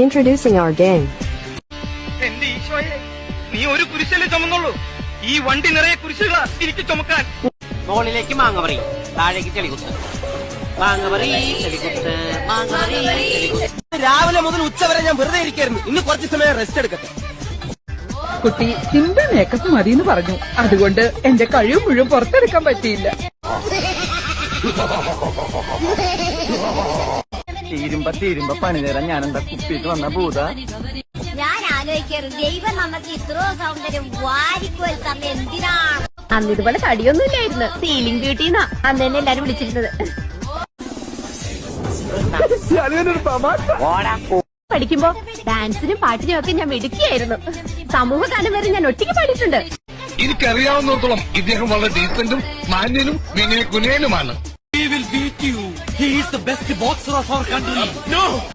Introducing our game. എന്റെ ഈശോയെ, നീ ഒരു കുരിശല്ലേ ചുമന്നുള്ളൂ. ഈ വണ്ടി നിറയെ കുരിശുകളാ എനിക്ക് ചുമക്കാൻ. മുകളിലേക്ക് മാങ്ങ താഴേക്ക് ചെളികുത്ത്, മാങ്ങ ചെളികുത്ത്, മാങ്ങ ചെളികുത്ത്. രാവിലെ മുതൽ ഉച്ചവരെ ഞാൻ വെറുതെ ഇരിക്കായിരുന്നു. ഇന്ന് കുറച്ച് സമയം റെസ്റ്റ് എടുക്കട്ടെ. കുട്ടി സിമ്പിൾ മേക്കപ്പ് മതിയെന്ന് പറഞ്ഞു. അതുകൊണ്ട് എന്റെ കഴിവ് മുഴുവൻ പുറത്തെടുക്കാൻ പറ്റിയില്ല. തീരുമ്പ പണി തരാൻ ഞാനെന്താ കുപ്പിയിട്ട് വന്ന ഭൂത. ഞാൻ ആലോചിക്കാറ് ദൈവം നമുക്ക് ഇത്രോ സൗന്ദര്യം വാരിക്കോൽ തന്നെ എന്തിനാണ്. അന്ന് ഇതുപോലെ തടിയൊന്നുമില്ലായിരുന്നു. സീലിംഗ് ബ്യൂട്ടിന്നാ അന്ന് തന്നെ എല്ലാരും വിളിച്ചിരുന്നത്. പഠിക്കുമ്പോ ഡാൻസിനും പാട്ടിനും ഒക്കെ ഞാൻ മിടുക്കിയായിരുന്നു. സമൂഹഗാനം വരെ ഞാൻ ഒറ്റയ്ക്ക് പാടിയിട്ടുണ്ട്. എനിക്കറിയാവുന്നിടത്തോളം ഇദ്ദേഹം വളരെ ഡീസന്റും മാന്യനും വിനയ കുനയനുമാണ്. He will beat you. He is the best boxer of our country. No!